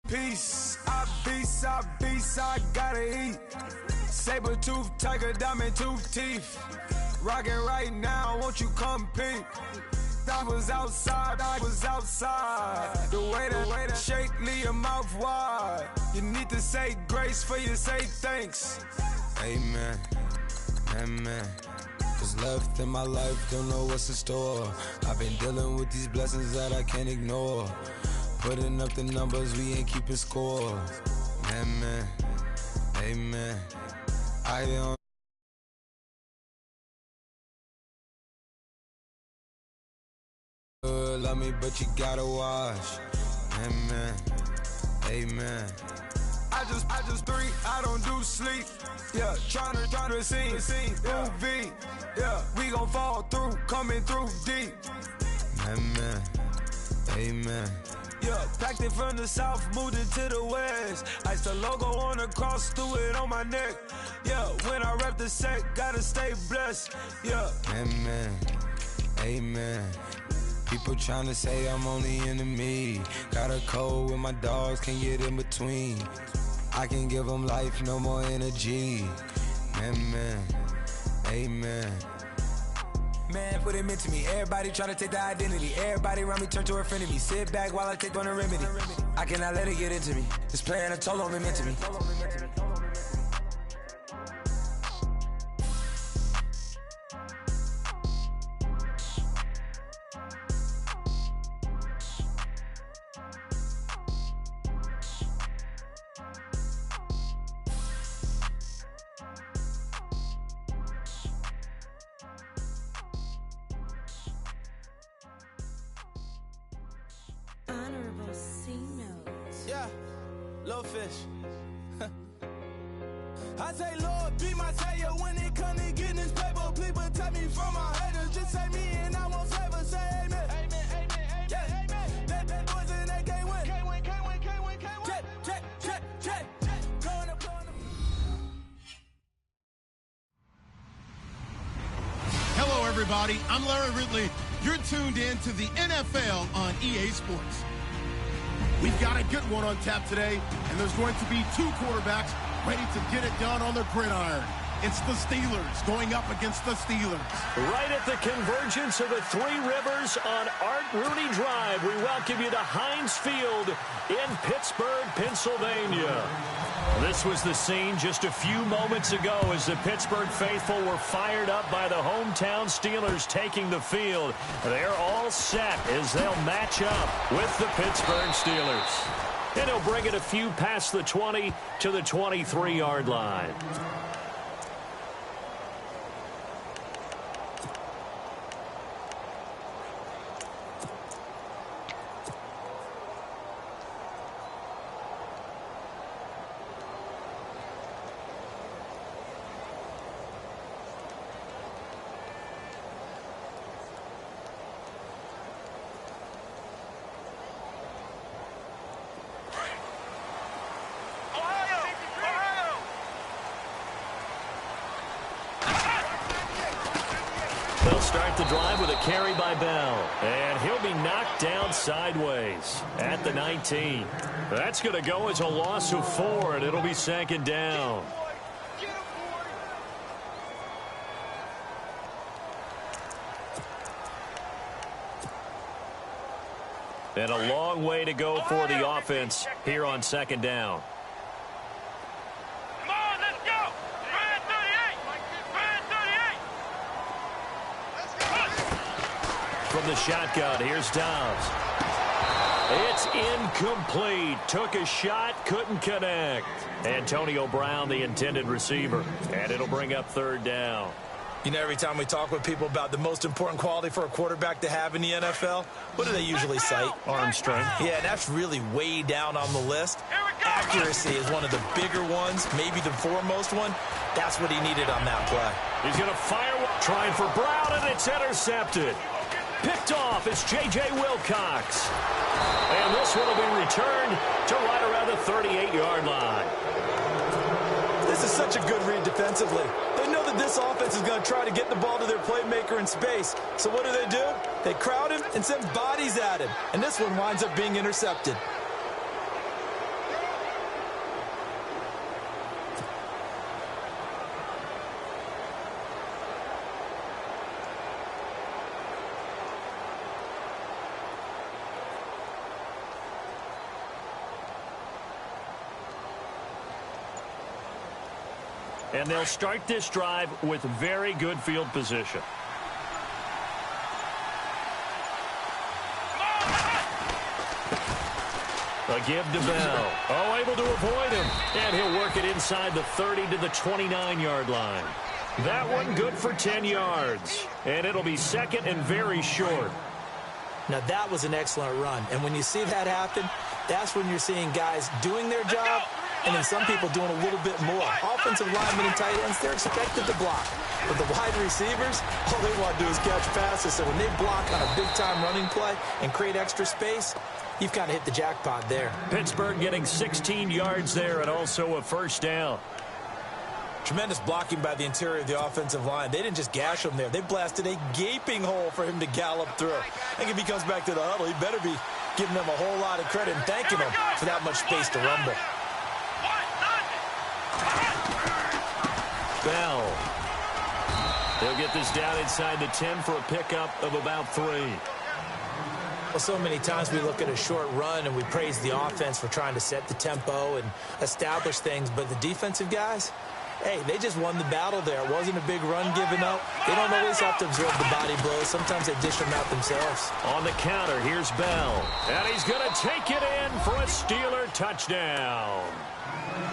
Peace, I beast, I gotta eat. Saber tooth, tiger, diamond tooth teeth. Rockin' right now, won't you come peep? I was outside. The way that shake, leave your mouth wide. You need to say grace for you say thanks. Amen, amen. What's left in my life, don't know what's in store. I've been dealing with these blessings that I can't ignore. Putting up the numbers, we ain't keeping score. Amen, amen. I don't love me, but you gotta watch. Amen, amen. I just three, I don't do sleep. Yeah, tryna see. UV, yeah, we gon' fall through, coming through deep. Amen, amen. Yeah, packed it from the south, moved it to the west. Iced the logo on the cross, threw it on my neck. Yeah, when I rep the set, gotta stay blessed. Yeah, amen, amen. People tryna say I'm on the enemy. Got a code with my dogs, can't get in between. I can give them life, no more energy. Amen, amen. Man, put him into me. Everybody tryna take the identity. Everybody around me turn to a friend of me. Sit back while I take on the remedy. I cannot let it get into me. It's playing a toll on me mentally. Yeah, low fish. I say, Lord, be my savior when it comes to getting this paper. Please protect me from my haters. Just say me and I won't favor. Say amen. Amen, amen, amen, yeah. Amen. That boys in that can't win. Can't win. Check. Going up. Hello, everybody. I'm Larry Ridley. You're tuned in to the NFL on EA Sports. We've got a good one on tap today, and there's going to be two quarterbacks ready to get it done on the gridiron. It's the Steelers going up against the Steelers. Right at the convergence of the Three Rivers on Art Rooney Drive, we welcome you to Heinz Field in Pittsburgh, Pennsylvania. This was the scene just a few moments ago as the Pittsburgh faithful were fired up by the hometown Steelers taking the field. They're all set as they'll match up with the Pittsburgh Steelers. And he'll bring it a few past the 20 to the 23-yard line. They'll start the drive with a carry by Bell. And he'll be knocked down sideways at the 19. That's going to go as a loss of 4, and it'll be second down. And a long way to go for the offense here on second down. From the shotgun, here's Dobbs. It's incomplete. Took a shot, couldn't connect. Antonio Brown, the intended receiver. And it'll bring up third down. You know, every time we talk with people about the most important quality for a quarterback to have in the NFL, what do they usually cite? Arm strength. Yeah, and that's really way down on the list. Accuracy is one of the bigger ones, maybe the foremost one. That's what he needed on that play. He's going to fire one, trying for Brown, and it's intercepted. Picked off, it's J.J. Wilcox. And this one will be returned to right around the 38-yard line. This is such a good read defensively. They know that this offense is going to try to get the ball to their playmaker in space. So what do? They crowd him and send bodies at him. And this one winds up being intercepted. And they'll start this drive with very good field position. A give to Bell. Oh, able to avoid him. And he'll work it inside the 30 to the 29-yard line. That one good for 10 yards. And it'll be second and very short. Now, that was an excellent run. And when you see that happen, that's when you're seeing guys doing their job and then some people doing a little bit more. Offensive linemen and tight ends, they're expected to block. But the wide receivers, all they want to do is catch passes. So when they block on a big-time running play and create extra space, you've kind of hit the jackpot there. Pittsburgh getting 16 yards there and also a first down. Tremendous blocking by the interior of the offensive line. They didn't just gash him there. They blasted a gaping hole for him to gallop through. I think if he comes back to the huddle, he better be giving them a whole lot of credit and thanking them for that much space to rumble. Bell. They'll get this down inside the 10 for a pickup of about 3. Well, so many times we look at a short run and we praise the offense for trying to set the tempo and establish things, but the defensive guys, hey, they just won the battle there. It wasn't a big run given up. They don't always have to absorb the body blows. Sometimes they dish them out themselves. On the counter, here's Bell. And he's going to take it in for a Steeler touchdown.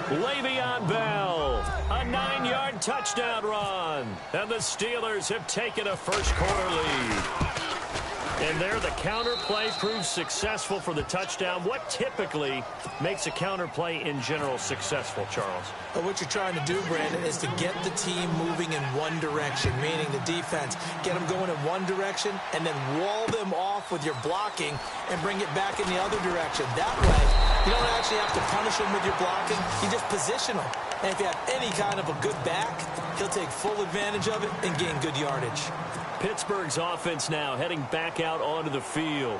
Le'Veon Bell, a 9-yard touchdown run. And the Steelers have taken a first-quarter lead. And there, the counter play proves successful for the touchdown. What typically makes a counter play in general successful, Charles? Well, what you're trying to do, Brandon, is to get the team moving in one direction, meaning the defense. Get them going in one direction and then wall them off with your blocking and bring it back in the other direction. That way, you don't actually have to punish them with your blocking. You just position them. And if you have any kind of a good back, he'll take full advantage of it and gain good yardage. Pittsburgh's offense now heading back out onto the field.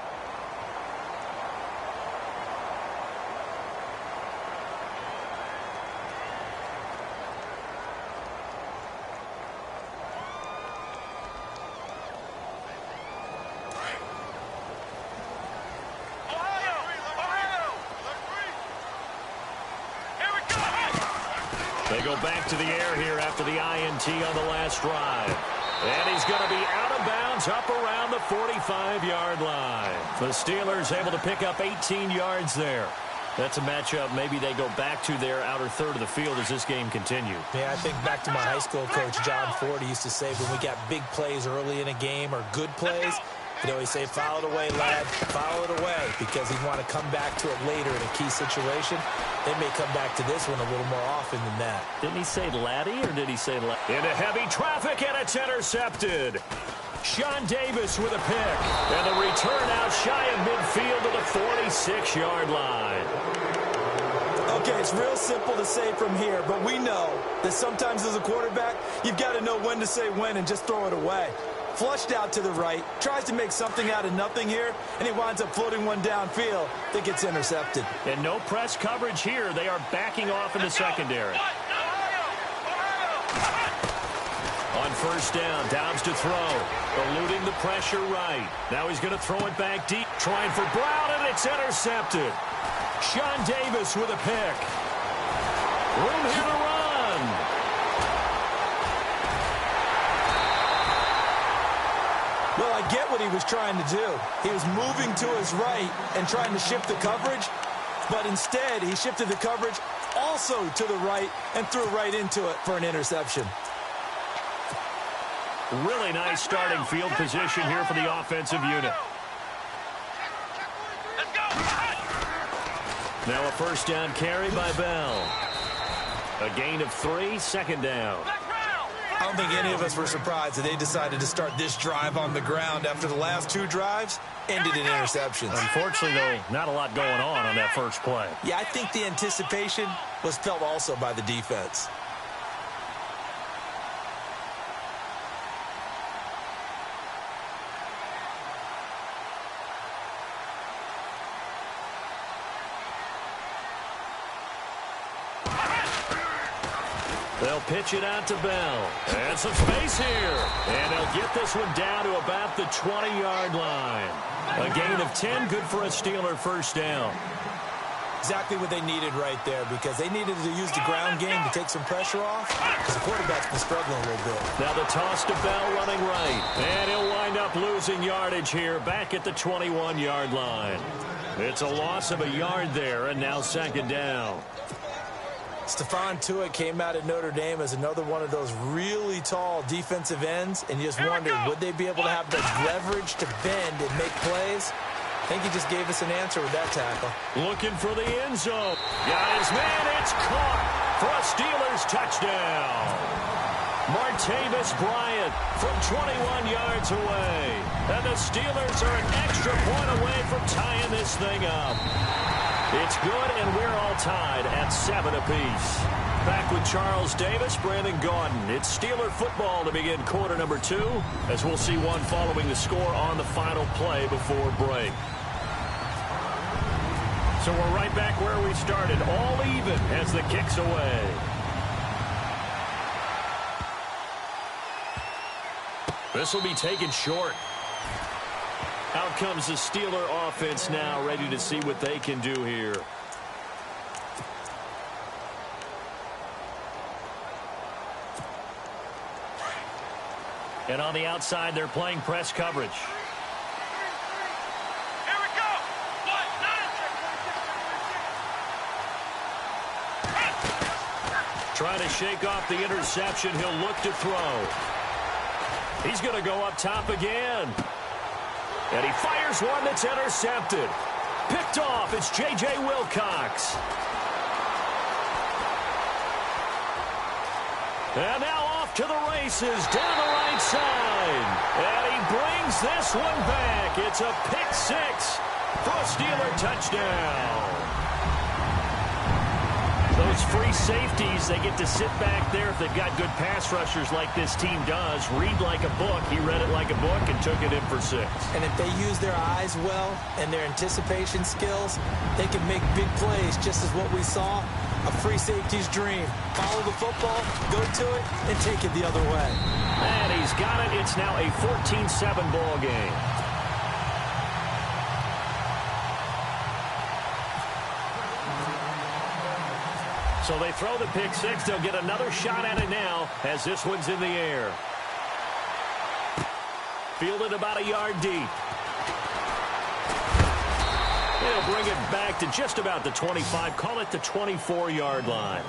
They go back to the air here after the INT on the last drive. And he's going to be out of bounds up around the 45-yard line. The Steelers able to pick up 18 yards there. That's a matchup maybe they go back to their outer third of the field as this game continues. Yeah, I think back to my high school coach, John Ford. He used to say when we got big plays early in a game or good plays, he'd always say, foul it away, lad, foul it away, because he'd want to come back to it later in a key situation. They may come back to this one a little more often than that. Didn't he say Laddie or did he say Laddie? Into heavy traffic and it's intercepted. Sean Davis with a pick. And the return out shy of midfield to the 46-yard line. Okay, it's real simple to say from here, but we know that sometimes as a quarterback, you've got to know when to say when and just throw it away. Flushed out to the right, tries to make something out of nothing here, and he winds up floating one downfield that gets intercepted. And no press coverage here. They are backing off in the secondary. On first down, Dobbs to throw. Eluding the pressure right. Now he's going to throw it back deep. Trying for Brown, and it's intercepted. Sean Davis with a pick. Room here to run. Well, I get what he was trying to do. He was moving to his right and trying to shift the coverage, but instead he shifted the coverage also to the right and threw right into it for an interception. Really nice starting field position here for the offensive unit. Now a first down carry by Bell. A gain of 3, second down. I don't think any of us were surprised that they decided to start this drive on the ground after the last 2 drives ended in interceptions. Unfortunately, though, not a lot going on that first play. Yeah, I think the anticipation was felt also by the defense. They'll pitch it out to Bell. And some space here. And they'll get this one down to about the 20-yard line. A gain of 10, good for a Steeler first down. Exactly what they needed right there, because they needed to use the ground game to take some pressure off, because the quarterback's been struggling a little bit. Now the toss to Bell running right. And he'll wind up losing yardage here back at the 21-yard line. It's a loss of a yard there, and now second down. Stephon Tuitt came out of Notre Dame as another one of those really tall defensive ends, and you just wondered, would they be able to have the leverage to bend and make plays? I think he just gave us an answer with that tackle. Looking for the end zone. Got his man. It's caught for a Steelers touchdown. Martavis Bryant from 21 yards away. And the Steelers are an extra point away from tying this thing up. It's good, and we're all tied at 7 apiece. Back with Charles Davis, Brandon Gaudin. It's Steeler football to begin quarter number 2, as we'll see one following the score on the final play before break. So we're right back where we started, all even as the kick's away. This will be taken short. Out comes the Steeler offense now, ready to see what they can do here. And on the outside, they're playing press coverage. Here we go. Trying to shake off the interception. He'll look to throw. He's going to go up top again. And he fires one that's intercepted. Picked off. It's J.J. Wilcox. And now off to the races down the right side. And he brings this one back. It's a pick 6 for a Steeler touchdown. Those free safeties, they get to sit back there if they've got good pass rushers like this team does. Read like a book. He read it like a book and took it in for 6. And if they use their eyes well and their anticipation skills, they can make big plays, just as what we saw. A free safety's dream. Follow the football, go to it, and take it the other way. And he's got it. It's now a 14-7 ball game. So they throw the pick 6. They'll get another shot at it now as this one's in the air. Fielded about a yard deep. They'll bring it back to just about the 25. Call it the 24-yard line.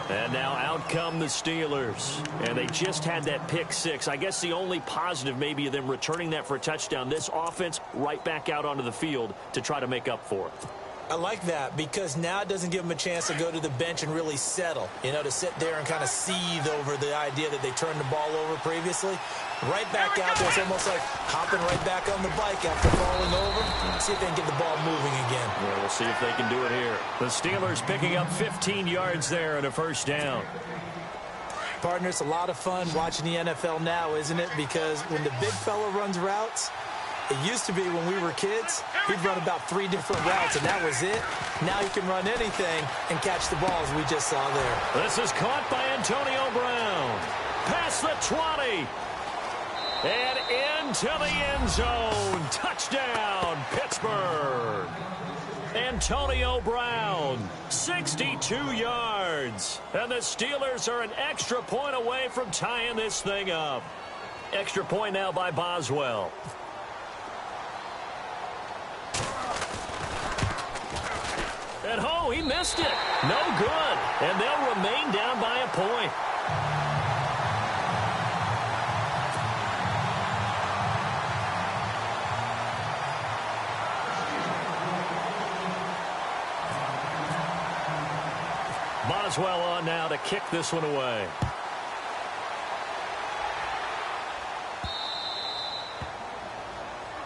And now out come the Steelers. And they just had that pick 6. I guess the only positive maybe of them returning that for a touchdown. This offense right back out onto the field to try to make up for it. I like that, because now it doesn't give them a chance to go to the bench and really settle, to sit there and kind of seethe over the idea that they turned the ball over previously. Right back out there. It's almost like hopping right back on the bike after falling over. See if they can get the ball moving again. Yeah, we'll see if they can do it here. The Steelers picking up 15 yards there and a first down. Partner, it's a lot of fun watching the NFL now, isn't it? Because when the big fella runs routes, it used to be when we were kids, he'd run about 3 different routes, and that was it. Now he can run anything and catch the ball, as we just saw there. This is caught by Antonio Brown. Past the 20. And into the end zone. Touchdown, Pittsburgh. Antonio Brown, 62 yards. And the Steelers are an extra point away from tying this thing up. Extra point now by Boswell. And he missed it. No good. And they'll remain down by a point. Boswell on now to kick this one away.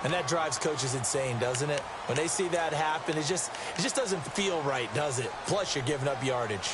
And that drives coaches insane, doesn't it? When they see that happen, it just doesn't feel right, does it? Plus, you're giving up yardage.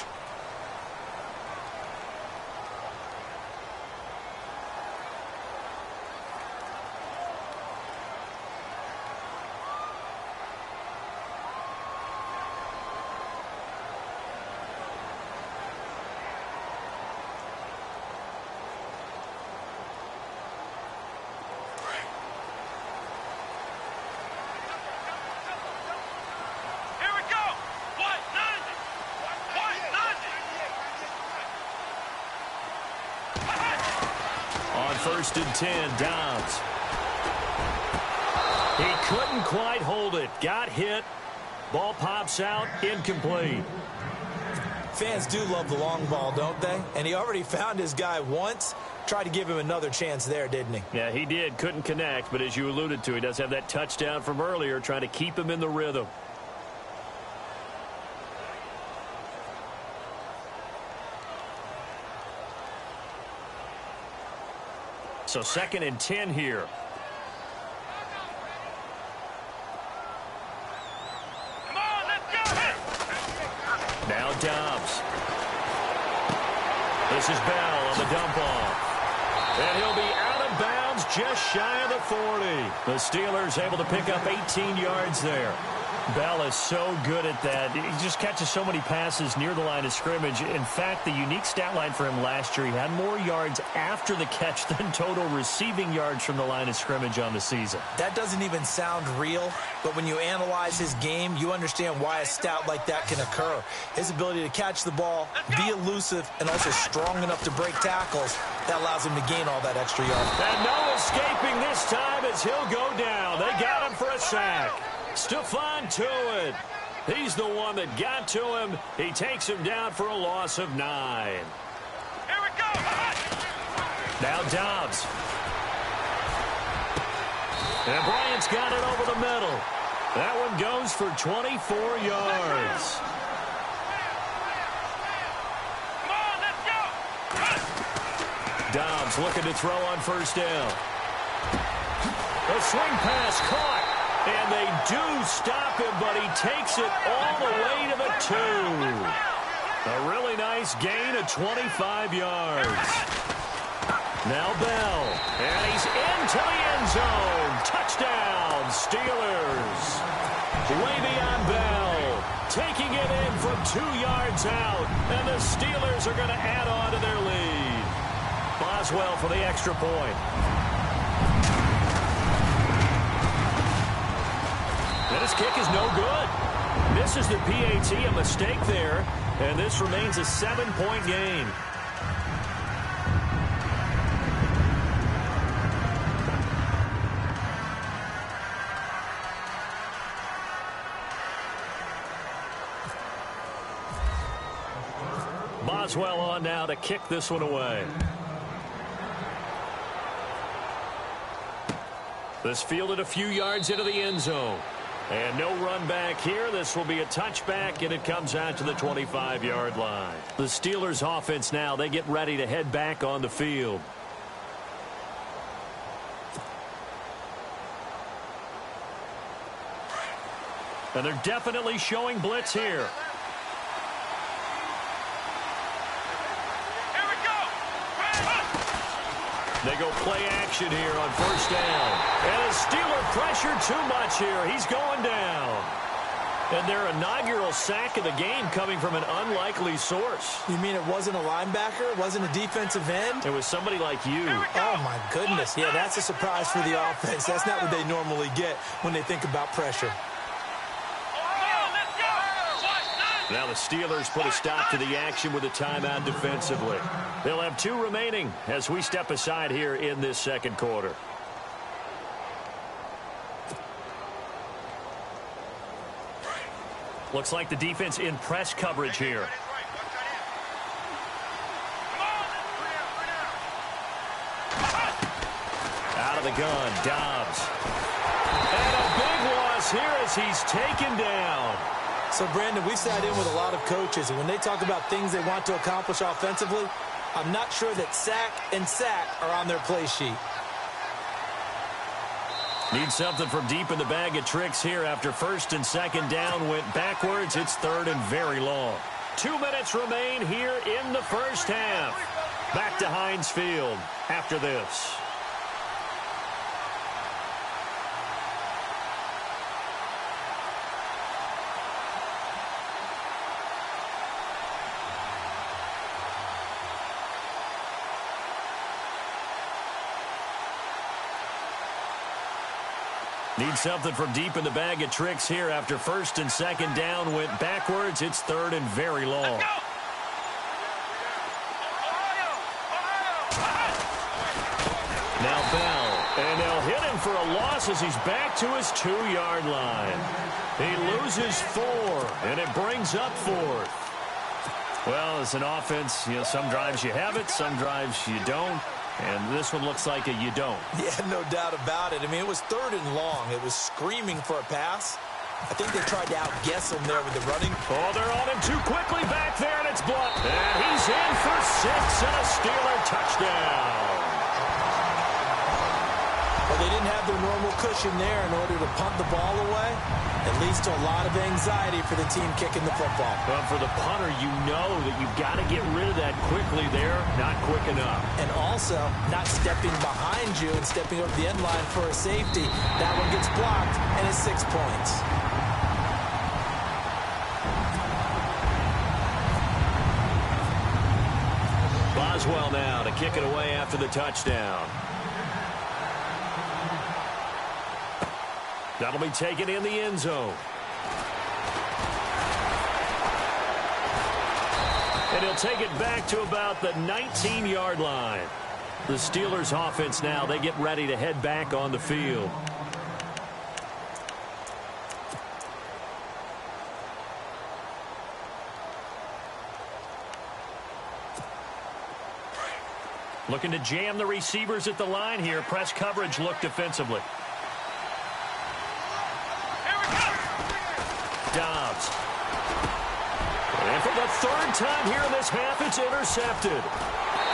first and 10. Dobbs. He couldn't quite hold it. Got hit. Ball pops out. Incomplete. Fans do love the long ball, don't they? And he already found his guy once. Tried to give him another chance there, didn't he? Yeah, he did. Couldn't connect, but as you alluded to, he does have that touchdown from earlier, trying to keep him in the rhythm. So 2nd and 10 here. Now Dobbs. This is Bell on the dump off. And he'll be out of bounds just shy of the 40. The Steelers able to pick up 18 yards there. Bell is so good at that. He just catches so many passes near the line of scrimmage. In fact, the unique stat line for him last year, he had more yards after the catch than total receiving yards from the line of scrimmage on the season. That doesn't even sound real, but when you analyze his game, you understand why a stat like that can occur. His ability to catch the ball, be elusive, and also strong enough to break tackles, that allows him to gain all that extra yards. And no escaping this time as he'll go down. They got him for a sack. Stephon Tuitt. He's the one that got to him. He takes him down for a loss of 9. Here we go. Now Dobbs. And Bryant's got it over the middle. That one goes for 24 yards. Come on, let's go. Dobbs looking to throw on first down. A swing pass caught. And they do stop him, but he takes it all the way to the 2. A really nice gain of 25 yards. Now Bell. And he's into the end zone. Touchdown, Steelers. Way beyond Bell. Taking it in from 2 yards out. And the Steelers are going to add on to their lead. Boswell for the extra point. And his kick is no good. Misses the PAT, a mistake there. And this remains a 7-point game. Boswell on now to kick this one away. This fielded a few yards into the end zone. And no run back here. This will be a touchback, and it comes out to the 25-yard line. The Steelers offense now, they get ready to head back on the field. And they're definitely showing blitz here. They go play action here on first down. And a Steeler pressure too much here. He's going down. And their inaugural sack of the game coming from an unlikely source. You mean it wasn't a linebacker? It wasn't a defensive end? It was somebody like you. Oh, my goodness. Yeah, that's a surprise for the offense. That's not what they normally get when they think about pressure. Now the Steelers put a stop to the action with a timeout defensively. They'll have 2 remaining as we step aside here in this second quarter. Looks like the defense in press coverage here. Out of the gun, Dobbs. And a big loss here as he's taken down. So, Brandon, we sat in with a lot of coaches, and when they talk about things they want to accomplish offensively, I'm not sure that sack and sack are on their play sheet. Need something from deep in the bag of tricks here after first and second down went backwards. It's third and very long. 2 minutes remain here in the first half. Back to Heinz Field after this. Need something from deep in the bag of tricks here after first and second down went backwards. It's third and very long. Now Bell, and they'll hit him for a loss as he's back to his 2-yard line. He loses 4, and it brings up 4th. Well, as an offense, some drives you have it, some drives you don't. And this one looks like a you don't. Yeah, no doubt about it. I mean, it was 3rd and long. It was screaming for a pass. I think they tried to outguess him there with the running. Oh, they're on him too quickly back there, and it's blocked. And he's in for 6 and a Steeler touchdown. Well, they didn't have their normal cushion there in order to punt the ball away. It leads to a lot of anxiety for the team kicking the football. Well, for the punter, you know that you've got to get rid of that quickly there. Not quick enough. And also, not stepping behind you and stepping over the end line for a safety. That one gets blocked, and it's 6 points. Boswell now to kick it away after the touchdown. That'll be taken in the end zone. And he'll take it back to about the 19-yard line. The Steelers offense now, they get ready to head back on the field. Looking to jam the receivers at the line here. Press coverage look defensively. Dobbs. And for the 3rd time here in this half, it's intercepted.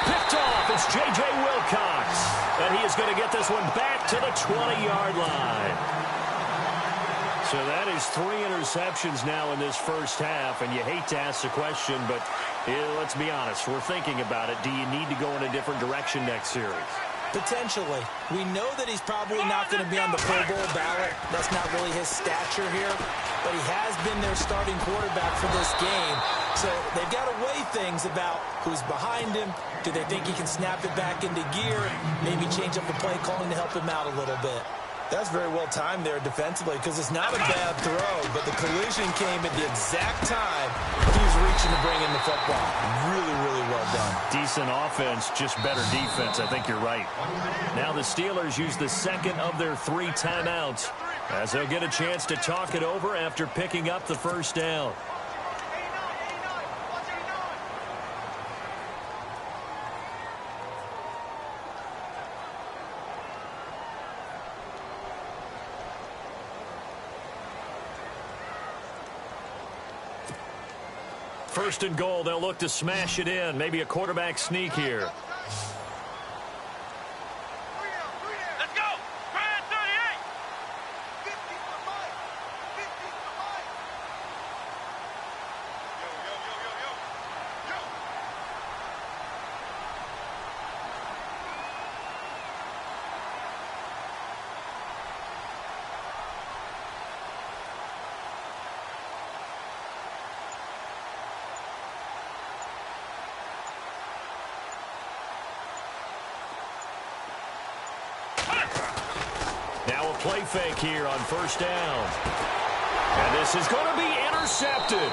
Picked off. It's J.J. Wilcox. And he is going to get this one back to the 20-yard line. So that is 3 interceptions now in this first half. And you hate to ask the question, but let's be honest. We're thinking about it. Do you need to go in a different direction next series? Potentially. We know that he's probably not going to be on the Pro Bowl ballot. That's not really his stature here. But he has been their starting quarterback for this game. So they've got to weigh things about who's behind him. Do they think he can snap it back into gear? Maybe change up the play calling to help him out a little bit. That's very well timed there defensively because it's not a bad throw, but the collision came at the exact time he was reaching to bring in the football. Really, really well done. Decent offense, just better defense. I think you're right. Now the Steelers use the 2nd of their 3 timeouts as they'll get a chance to talk it over after picking up the first down. First and goal, they'll look to smash it in. Maybe a quarterback sneak here. Let's go! Brad 38! 50 for Mike! 50 for Mike! Yo! Now a play fake here on first down. And this is going to be intercepted.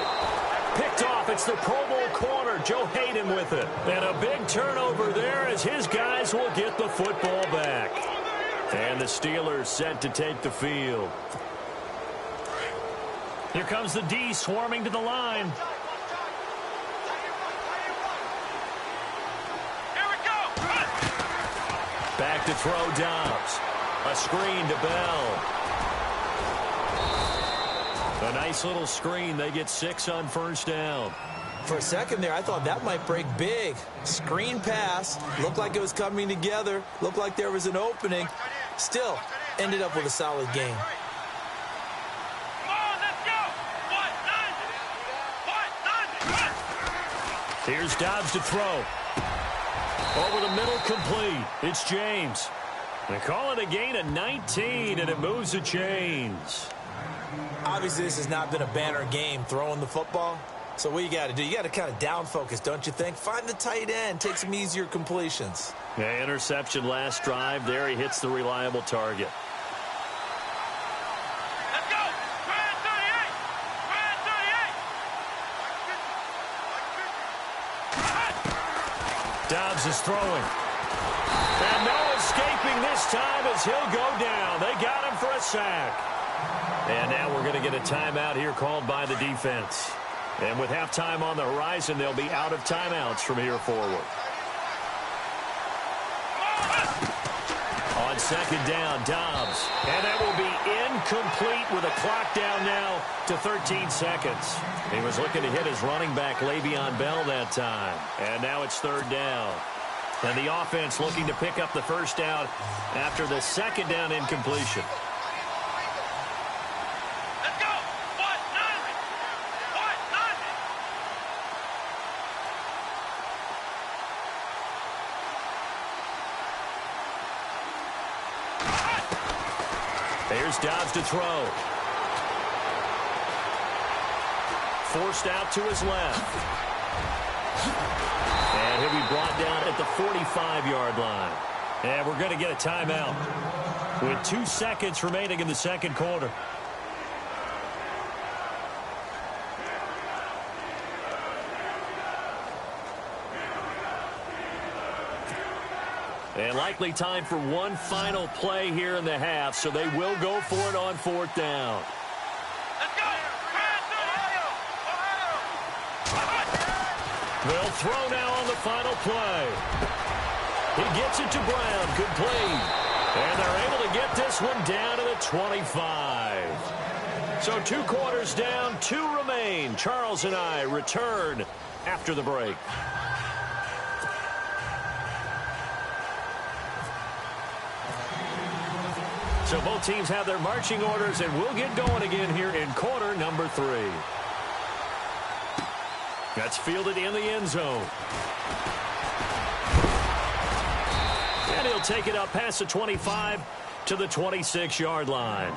Picked off. It's the Pro Bowl corner, Joe Hayden with it. And a big turnover there as his guys will get the football back. And the Steelers set to take the field. Here comes the D swarming to the line. Here we go! Back to throw Dobbs. A screen to Bell. A nice little screen. They get 6 on first down. For a second there, I thought that might break big. Screen pass. Looked like it was coming together. Looked like there was an opening. Still, ended up with a solid game. Come on, let's go! Here's Dobbs to throw. Over the middle, complete. It's James. They call it a gain of 19, and it moves the chains. Obviously, this has not been a banner game throwing the football. So what you got to do, you got to kind of down focus, don't you think? Find the tight end, take some easier completions. Yeah, interception last drive. There he hits the reliable target. Let's go! Brad 38! Brad 38! Dobbs is throwing. And no escaping this time as he'll go down. They got him for a sack. And now we're going to get a timeout here called by the defense. And with halftime on the horizon, they'll be out of timeouts from here forward. On second down, Dobbs. And that will be incomplete with a clock down now to 13 seconds. He was looking to hit his running back, Le'Veon Bell, that time. And now it's third down. And the offense looking to pick up the first down after the second down incompletion. Let's go. What? Nothing. What? Nothing. There's Dobbs to throw. Forced out to his left. And he'll be brought down at the 45-yard line. And we're going to get a timeout with 2 seconds remaining in the second quarter. And likely time for one final play here in the half, so they will go for it on fourth down. Let's go. They'll throw now on the final play. He gets it to Brown, complete. And they're able to get this one down to the 25. So 2 quarters down, 2 remain. Charles and I return after the break. So both teams have their marching orders, and we'll get going again here in quarter number 3. That's fielded in the end zone. And he'll take it up past the 25 to the 26-yard line.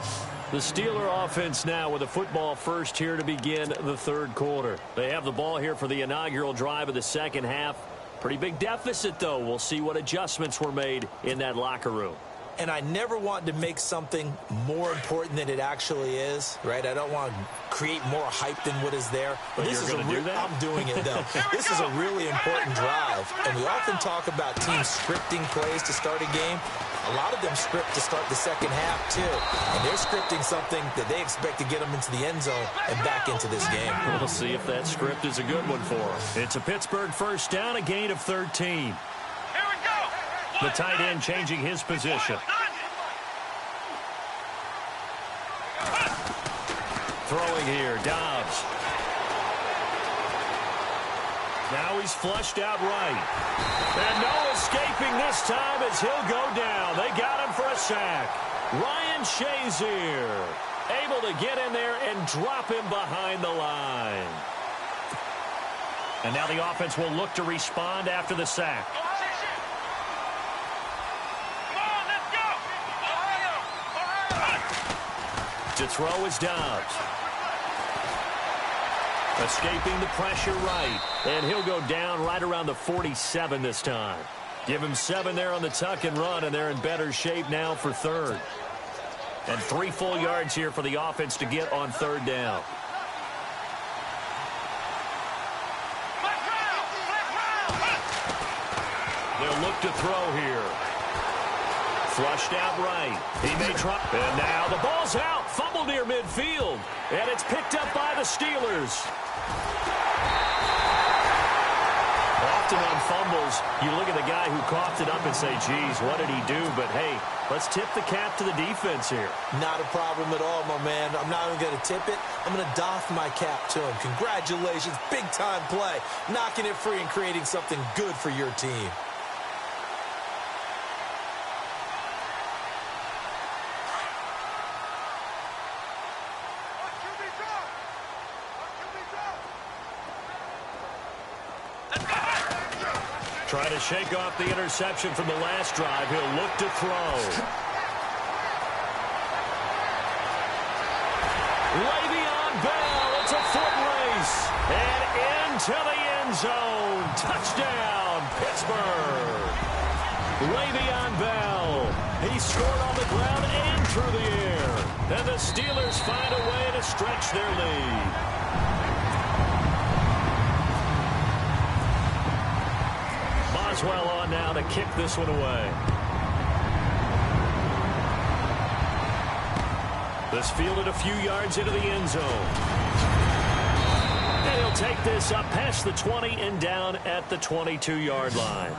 The Steeler offense now with a football first here to begin the third quarter. They have the ball here for the inaugural drive of the second half. Pretty big deficit, though. We'll see what adjustments were made in that locker room. And I never want to make something more important than it actually is, right? I don't want to create more hype than what is there. But this you're is going to do that? I'm doing it, though. This is a really important drive. And we often talk about teams scripting plays to start a game. A lot of them script to start the second half, too. And they're scripting something that they expect to get them into the end zone and back into this game. We'll see if that script is a good one for them. It's a Pittsburgh first down, a gain of 13. Here we go. The tight end changing his position. Throwing here, Dobbs. Now he's flushed out right. And no escaping this time as he'll go down. They got him for a sack. Ryan Shazier able to get in there and drop him behind the line. And now the offense will look to respond after the sack. To throw is Dobbs. Escaping the pressure right. And he'll go down right around the 47 this time. Give him 7 there on the tuck and run, and they're in better shape now for third. And 3 full yards here for the offense to get on third down. They'll look to throw here. Flushed out right. He may try. And now the ball's out. Fumble near midfield. And it's picked up by the Steelers. Often on fumbles, you look at the guy who coughed it up and say, geez, what did he do? But, hey, let's tip the cap to the defense here. Not a problem at all, my man. I'm not even going to tip it. I'm going to doff my cap to him. Congratulations. Big-time play. Knocking it free and creating something good for your team. Try to shake off the interception from the last drive. He'll look to throw. Le'Veon Bell, it's a foot race. And into the end zone. Touchdown, Pittsburgh. Le'Veon Bell. He scored on the ground and through the air. And the Steelers find a way to stretch their lead. Boswell on now to kick this one away. This fielded a few yards into the end zone. And he'll take this up past the 20 and down at the 22-yard line.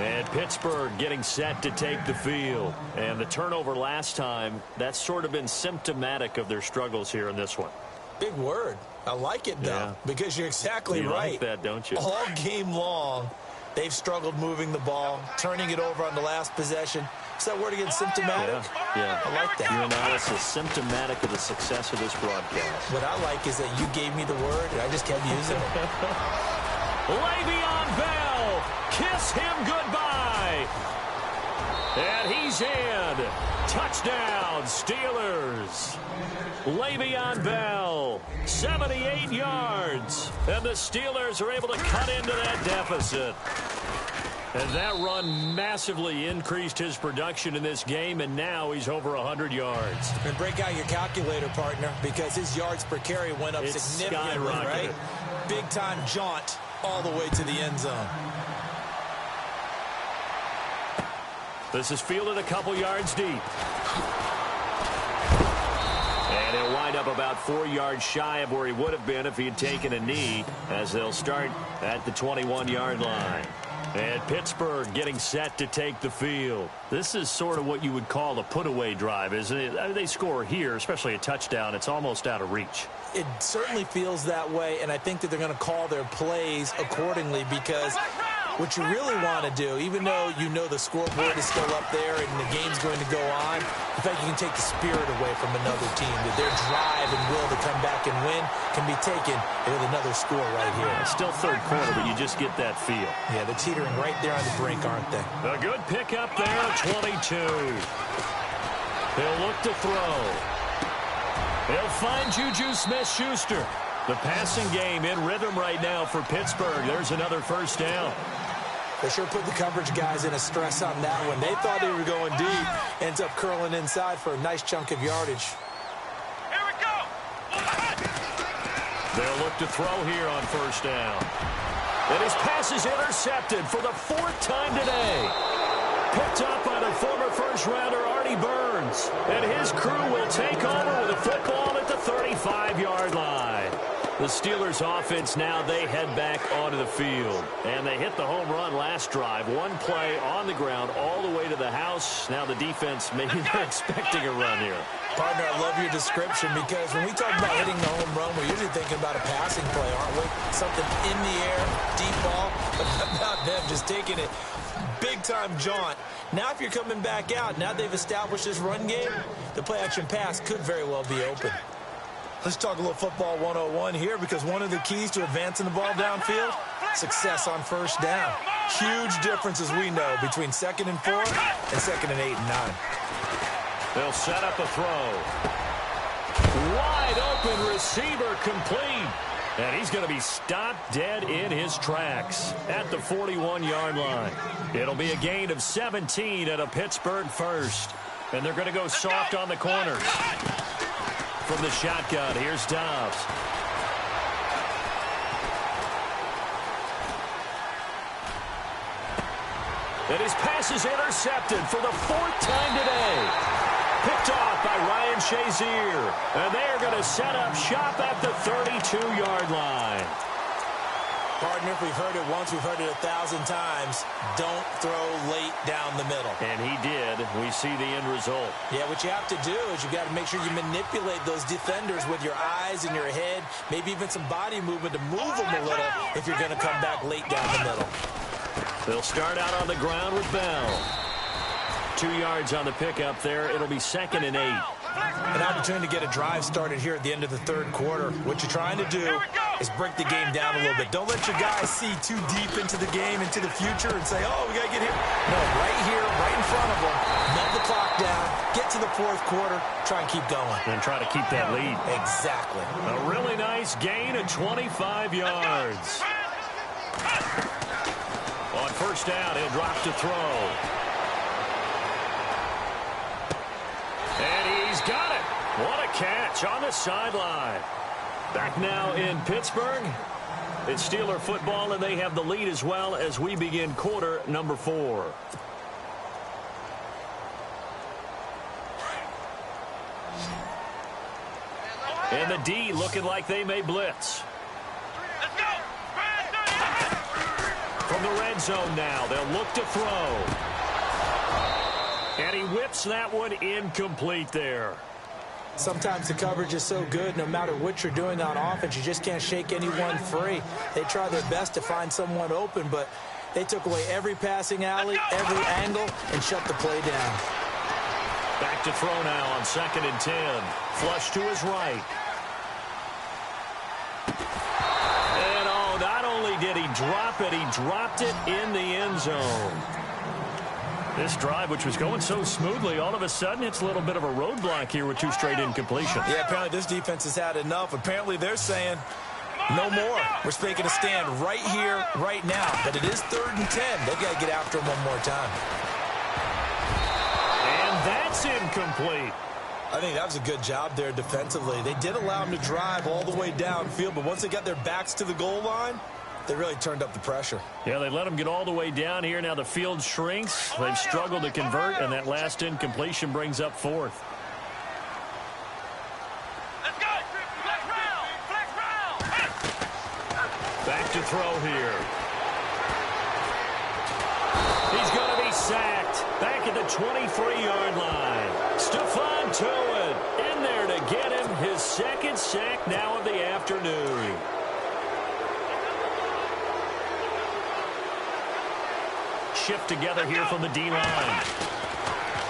And Pittsburgh getting set to take the field. And the turnover last time, that's sort of been symptomatic of their struggles here in this one. Big word. I like it, though, because you're exactly right. You like that, don't you? All game long, they've struggled moving the ball, turning it over on the last possession. Is that word again, symptomatic? Yeah. I like that. Your analysis symptomatic of the success of this broadcast. What I like is that you gave me the word, and I just kept using it. Le'Veon Bell, kiss him goodbye. And he's in. Touchdown, Steelers. Le'Veon Bell, 78 yards. And the Steelers are able to cut into that deficit. And that run massively increased his production in this game, and now he's over 100 yards. And break out your calculator, partner, because his yards per carry went up significantly, right? Big-time jaunt all the way to the end zone. This is fielded a couple yards deep. And he'll wind up about 4 yards shy of where he would have been if he had taken a knee, as they'll start at the 21-yard line. And Pittsburgh getting set to take the field. This is sort of what you would call a put-away drive, isn't it? They score here, especially a touchdown. It's almost out of reach. It certainly feels that way, and I think that they're going to call their plays accordingly, because what you really want to do, even though you know the scoreboard is still up there and the game's going to go on, in fact, you can take the spirit away from another team, that their drive and will to come back and win can be taken with another score right here. It's still third quarter, but you just get that feel. Yeah, they're teetering right there on the brink, aren't they? A good pickup there, 22. He'll look to throw. He'll find Juju Smith-Schuster. The passing game in rhythm right now for Pittsburgh. There's another first down. They sure put the coverage guys in a stress on that one. They thought they were going deep. Ends up curling inside for a nice chunk of yardage. Here we go. They'll look to throw here on first down. And his pass is intercepted for the 4th time today. Picked up by the former first-rounder Artie Burns. And his crew will take over with a football at the 35-yard line. The Steelers offense now, they head back onto the field. And they hit the home run last drive. One play on the ground all the way to the house. Now the defense, maybe they're expecting a run here. Partner, I love your description, because when we talk about hitting the home run, we're usually thinking about a passing play, aren't we? Something in the air, deep ball, but about them just taking it. Big-time jaunt. Now if you're coming back out, now they've established this run game, the play-action pass could very well be open. Let's talk a little football 101 here, because one of the keys to advancing the ball downfield, success on first down. Huge difference, as we know, between 2nd and 4 and 2nd and 8 and 9. They'll set up a throw. Wide open receiver complete. And he's going to be stopped dead in his tracks at the 41-yard line. It'll be a gain of 17 at a Pittsburgh first. And they're going to go soft on the corners. From the shotgun, here's Dobbs. And his pass is intercepted for the 4th time today. Picked off by Ryan Shazier. And they are going to set up shop at the 32-yard line. Partner, if we've heard it once, we've heard it 1,000 times. Don't throw late down the middle. And he did. We see the end result. Yeah, what you have to do is you've got to make sure you manipulate those defenders with your eyes and your head, maybe even some body movement to move them a little if you're going to come back late down the middle. They'll start out on the ground with Bell. 2 yards on the pickup there. It'll be 2nd and 8. An opportunity to get a drive started here at the end of the 3rd quarter. What you're trying to do is break the game down a little bit. Don't let your guys see too deep into the game, into the future, and say, oh, we got to get here. No, right here, right in front of them. Melt the clock down, get to the 4th quarter, try and keep going. And try to keep that lead. Exactly. A really nice gain of 25 yards. On first down, he'll drop to throw. And he's got it. What a catch on the sideline. Back now in Pittsburgh. It's Steeler football, and they have the lead as well as we begin quarter number 4. And the D looking like they may blitz. From the red zone now, they'll look to throw. And he whips that one incomplete there. Sometimes the coverage is so good, no matter what you're doing on offense, you just can't shake anyone free. They try their best to find someone open, but they took away every passing alley, every angle, and shut the play down. Back to throw now on 2nd and 10. Flush to his right. And oh, not only did he drop it, he dropped it in the end zone. This drive, which was going so smoothly, all of a sudden it's a little bit of a roadblock here with 2 straight incompletions. Yeah, apparently this defense has had enough. Apparently they're saying no more. We're making a stand right here, right now. But it is 3rd and 10. They've got to get after him one more time. And that's incomplete. I think that was a good job there defensively. They did allow him to drive all the way downfield, but once they got their backs to the goal line, they really turned up the pressure. Yeah, they let him get all the way down here. Now the field shrinks. They've struggled to convert, and that last incompletion brings up 4th. Let's go! Flex round! Flex round! Back to throw here. He's going to be sacked. Back at the 23-yard line. Stephon Tuitt in there to get him his 2nd sack now of the afternoon. Shift together here from the D-line.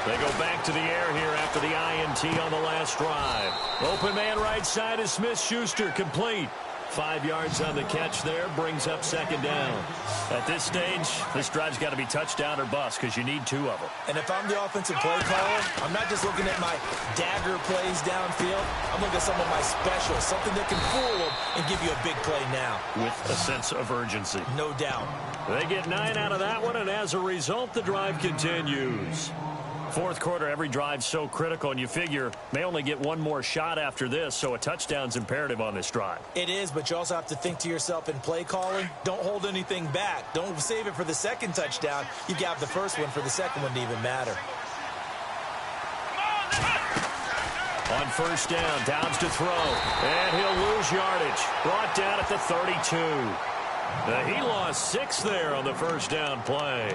They go back to the air here after the INT on the last drive. Open man right side is Smith-Schuster, complete. 5 yards on the catch there, brings up 2nd down. At this stage, this drive's got to be touchdown or bust because you need 2 of them. And if I'm the offensive play caller, I'm not just looking at my dagger plays downfield. I'm looking at some of my specials, something that can fool them and give you a big play now. With a sense of urgency. No doubt. They get 9 out of that one, and as a result, the drive continues. 4th quarter, every drive's so critical, and you figure they only get 1 more shot after this, so a touchdown's imperative on this drive. It is, but you also have to think to yourself in play calling, don't hold anything back. Don't save it for the 2nd touchdown. You got the first one for the 2nd one to even matter. On 1st down, Downs to throw, and he'll lose yardage. Brought down at the 32. He lost 6 there on the 1st down play.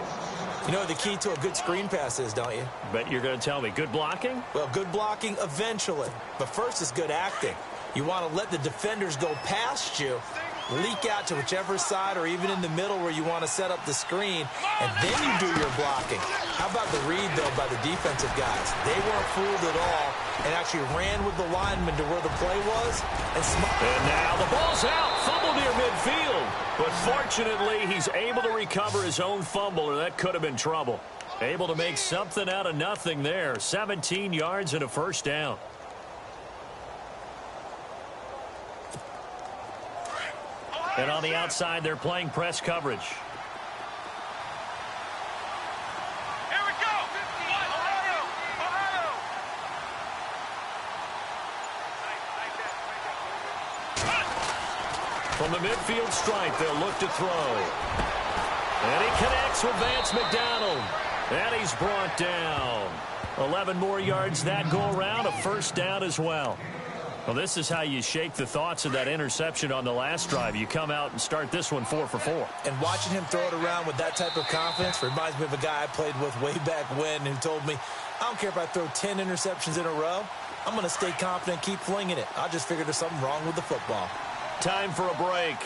You know what the key to a good screen pass is, don't you? Bet you're going to tell me. Good blocking? Well, good blocking eventually. But first is good acting. You want to let the defenders go past you, leak out to whichever side or even in the middle where you want to set up the screen, and then you do your blocking. How about the read, though, by the defensive guys? They weren't fooled at all and actually ran with the lineman to where the play was. And now the ball's out. Fumble near midfield. But fortunately, he's able to recover his own fumble, or that could have been trouble. Able to make something out of nothing there. 17 yards and a 1st down. And on the outside, they're playing press coverage. Here we go! Ohio! Ohio! From the midfield stripe, they'll look to throw. And he connects with Vance McDonald. And he's brought down. 11 more yards that go around, a 1st down as well. Well, this is how you shake the thoughts of that interception on the last drive. You come out and start this one 4 for 4. And watching him throw it around with that type of confidence reminds me of a guy I played with way back when who told me, I don't care if I throw 10 interceptions in a row. I'm going to stay confident, keep flinging it. I just figured there's something wrong with the football. Time for a break.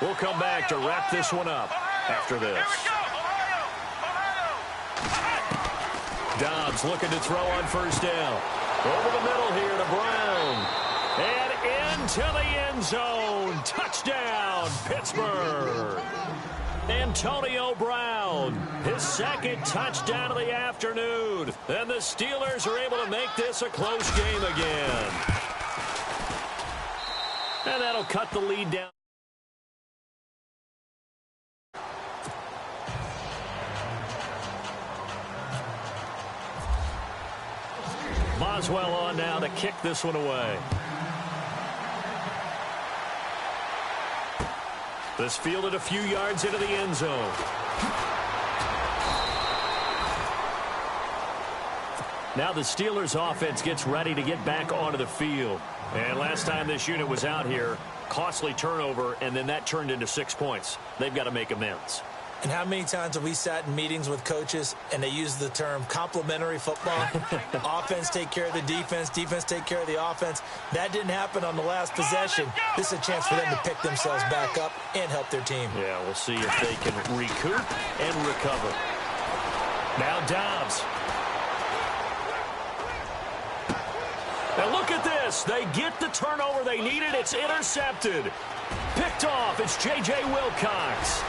We'll come back to wrap this one up after this. Dobbs looking to throw on 1st down. Over the middle here to Brown. And into the end zone. Touchdown, Pittsburgh. Antonio Brown, his 2nd touchdown of the afternoon. And the Steelers are able to make this a close game again. And that'll cut the lead down. Boswell on now to kick this one away. This fielded a few yards into the end zone. Now the Steelers offense gets ready to get back onto the field. And last time this unit was out here, costly turnover, and then that turned into 6 points. They've got to make amends. And how many times have we sat in meetings with coaches and they use the term complementary football? Offense take care of the defense, defense take care of the offense. That didn't happen on the last possession. This is a chance for them to pick themselves back up and help their team. Yeah, we'll see if they can recoup and recover. Now Dobbs. Now look at this. They get the turnover they needed. It's intercepted. Picked off. It's J.J. Wilcox.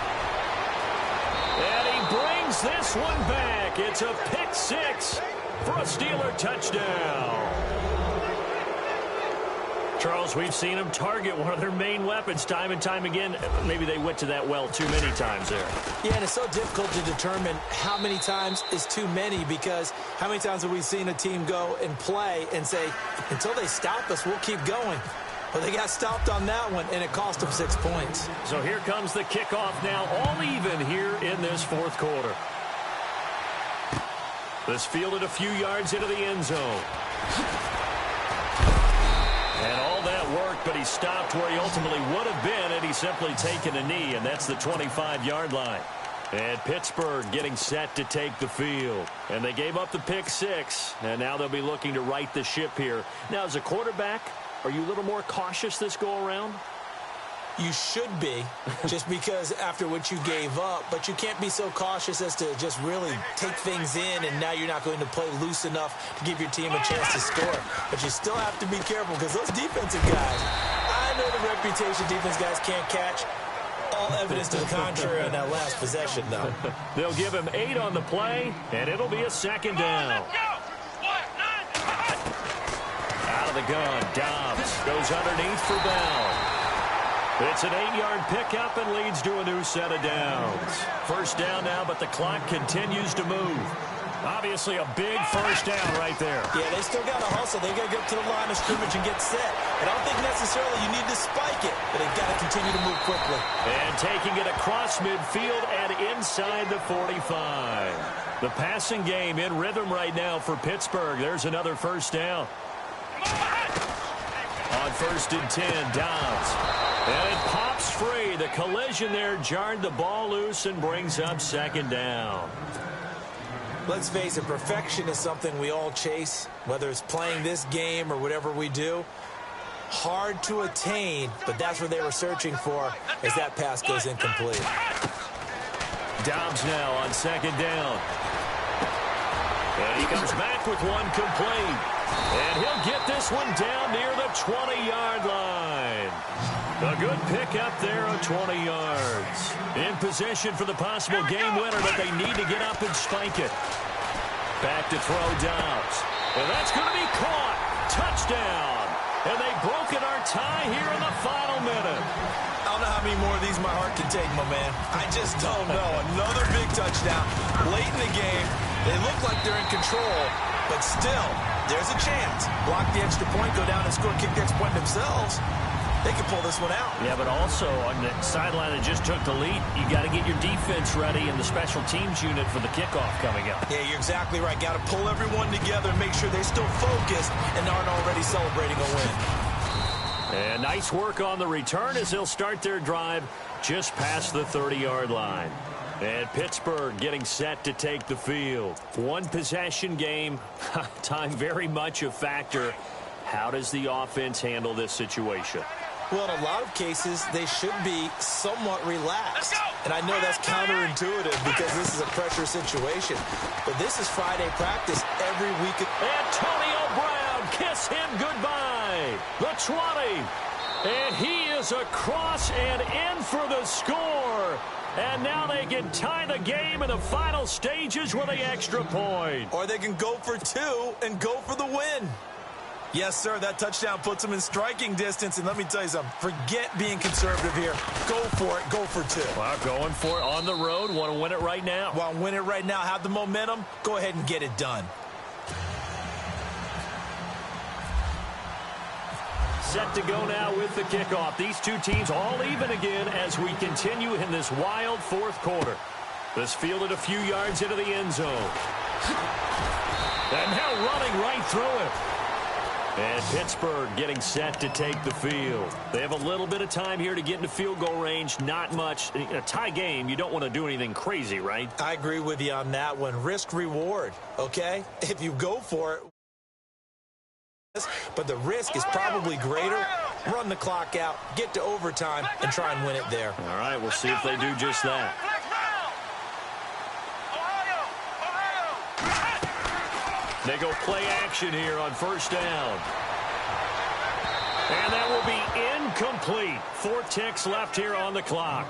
And he brings this one back. It's a pick six for a Steeler touchdown. Charles, we've seen them target one of their main weapons time and time again. Maybe they went to that well too many times there. Yeah, and it's so difficult to determine how many times is too many, because how many times have we seen a team go and play and say, until they stop us, we'll keep going. Well, they got stopped on that one, and it cost them 6 points. So here comes the kickoff now, all even here in this fourth quarter. This fielded a few yards into the end zone. And all that worked, but he stopped where he ultimately would have been had he simply taken a knee, and that's the 25-yard line. And Pittsburgh getting set to take the field. And they gave up the pick six, and now they'll be looking to right the ship here. Now, as a quarterback, are you a little more cautious this go-around? You should be, just because after what you gave up, but you can't be so cautious as to just really take things in, and now you're not going to play loose enough to give your team a chance to score. But you still have to be careful, because those defensive guys, I know the reputation defense guys can't catch. All evidence to the contrary on that last possession, though. They'll give him 8 on the play, and it'll be a second down. Out of the gun, Dobbs goes underneath for Bell. It's an 8-yard pickup and leads to a new set of downs. First down now, but the clock continues to move. Obviously a big first down right there. Yeah, they still got to hustle. They got to get up to the line of scrimmage and get set. I don't think necessarily you need to spike it, but they've got to continue to move quickly. And taking it across midfield and inside the 45. The passing game in rhythm right now for Pittsburgh. There's another first down. On first and 10, Dobbs. And it pops free. The collision there jarred the ball loose and brings up second down. Let's face it, perfection is something we all chase, whether it's playing this game or whatever we do. Hard to attain, but that's what they were searching for as that pass goes incomplete. Dobbs now on second down. And he comes back with one complete. And he'll get this one down near the 20-yard line. A good pickup there of 20 yards. In position for the possible game winner, but they need to get up and spike it. Back to throw Dobbs. And that's going to be caught. Touchdown. And they've broken our tie here in the final minute. I don't know how many more of these my heart can take, my man. I just don't know. Another big touchdown. Late in the game, they look like they're in control, but still, there's a chance. Block the extra point, go down and score, kick the extra point themselves. They can pull this one out. Yeah, but also on the sideline that just took the lead, you got to get your defense ready and the special teams unit for the kickoff coming up. Yeah, you're exactly right. Got to pull everyone together and make sure they're still focused and aren't already celebrating a win. And nice work on the return as they'll start their drive just past the 30-yard line. And Pittsburgh getting set to take the field. One possession game, time very much a factor. How does the offense handle this situation? Well, in a lot of cases, they should be somewhat relaxed. And I know that's counterintuitive because this is a pressure situation. But this is Friday practice every week. Antonio Brown, kiss him goodbye. The 20. And he is across and in for the score. And now they can tie the game in the final stages with the extra point. Or they can go for 2 and go for the win. Yes, sir, that touchdown puts them in striking distance. And let me tell you something, forget being conservative here. Go for it, go for 2. Well, going for it on the road. Want to win it right now. Want to win it right now, have the momentum, go ahead and get it done. set to go now with the kickoff. These two teams all even again as we continue in this wild fourth quarter. This fielded a few yards into the end zone. And now running right through it. And Pittsburgh getting set to take the field. They have a little bit of time here to get into field goal range. Not much. In a tie game, you don't want to do anything crazy, right? I agree with you on that one. Risk-reward, okay? If you go for it, but the risk is probably greater, run the clock out, get to overtime, and try and win it there. All right, we'll see if they do just that. They go play action here on first down. And that will be incomplete. 4 ticks left here on the clock.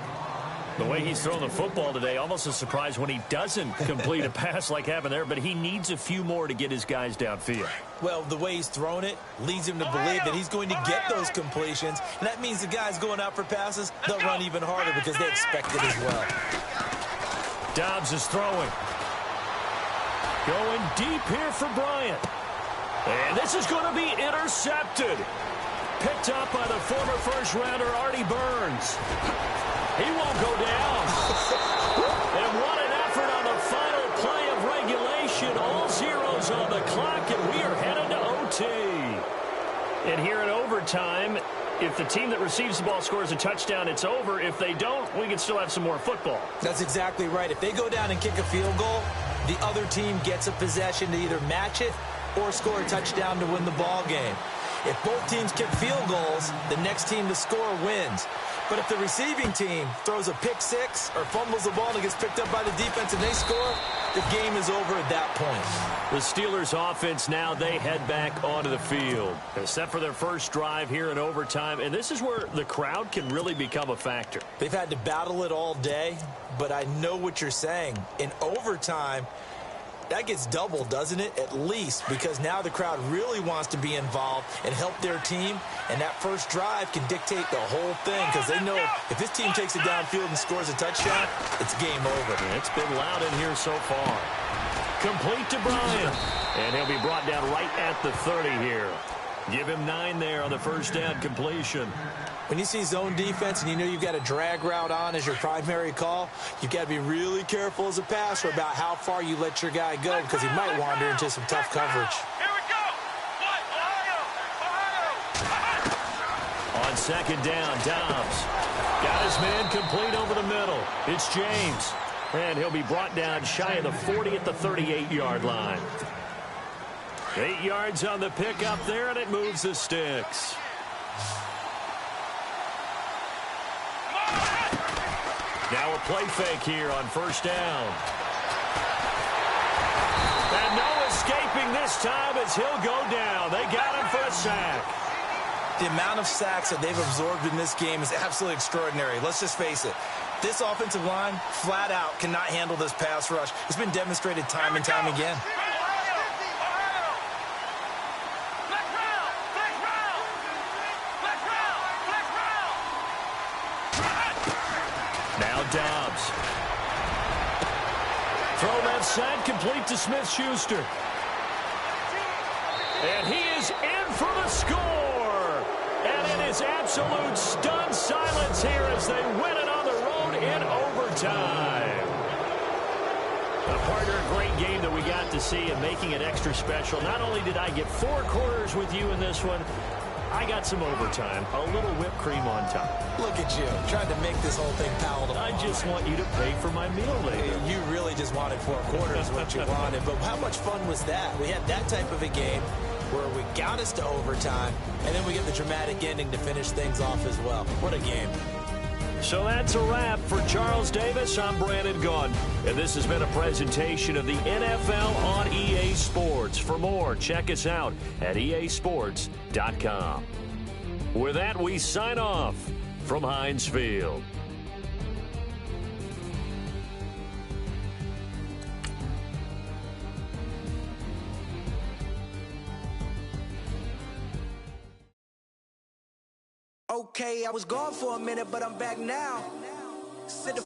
The way he's thrown the football today, almost a surprise when he doesn't complete a pass like happened there, but he needs a few more to get his guys downfield. Well, the way he's thrown it leads him to believe that he's going to get those completions, and that means the guys going out for passes, they'll run even harder because they expect it as well. Dobbs is throwing. Going deep here for Bryant. And this is going to be intercepted. Picked up by the former first-rounder Artie Burns. He won't go down. And what an effort on the final play of regulation. All zeros on the clock, and we are headed to OT. And here in overtime, if the team that receives the ball scores a touchdown, it's over. If they don't, we can still have some more football. That's exactly right. If they go down and kick a field goal, the other team gets a possession to either match it or score a touchdown to win the ball game. If both teams kick field goals, the next team to score wins. But if the receiving team throws a pick six or fumbles the ball and it gets picked up by the defense and they score, the game is over at that point. The Steelers offense now, they head back onto the field. They're set for their first drive here in overtime, and this is where the crowd can really become a factor. They've had to battle it all day, but I know what you're saying. In overtime, that gets doubled, doesn't it? At least, because now the crowd really wants to be involved and help their team, and that first drive can dictate the whole thing because they know if this team takes it downfield and scores a touchdown, it's game over. It's been loud in here so far. Complete to Bryant, and he'll be brought down right at the 30 here. Give him 9 there on the first down completion. When you see zone defense and you know you've got a drag route on as your primary call, you've got to be really careful as a passer about how far you let your guy go because he might wander into some tough coverage. Here we go. Ohio. On second down, Dobbs got his man complete over the middle. It's James, and he'll be brought down shy of the 40 at the 38-yard line. 8 yards on the pickup there, and it moves the sticks. Now a play fake here on first down. And no escaping this time as he'll go down. They got him for a sack. The amount of sacks that they've absorbed in this game is absolutely extraordinary. Let's just face it. This offensive line, flat out, cannot handle this pass rush. It's been demonstrated time and time again. Dobbs. Throw left side, complete to Smith-Schuster. And he is in for the score. And it is absolute stunned silence here as they win it on the road in overtime. A partner, a great game that we got to see and making it extra special. Not only did I get 4 quarters with you in this one, I got some overtime, a little whipped cream on top. Look at you, trying to make this whole thing palatable. I just want you to pay for my meal later. You really just wanted 4 quarters, what you wanted. But how much fun was that? We had that type of a game where we got us to overtime, and then we get the dramatic ending to finish things off as well. What a game. So that's a wrap for Charles Davis. I'm Brandon Gaudin, and this has been a presentation of the NFL on EA Sports. For more, check us out at easports.com. With that, we sign off from Heinz Field. Okay, I was gone for a minute, but I'm back now. Sit the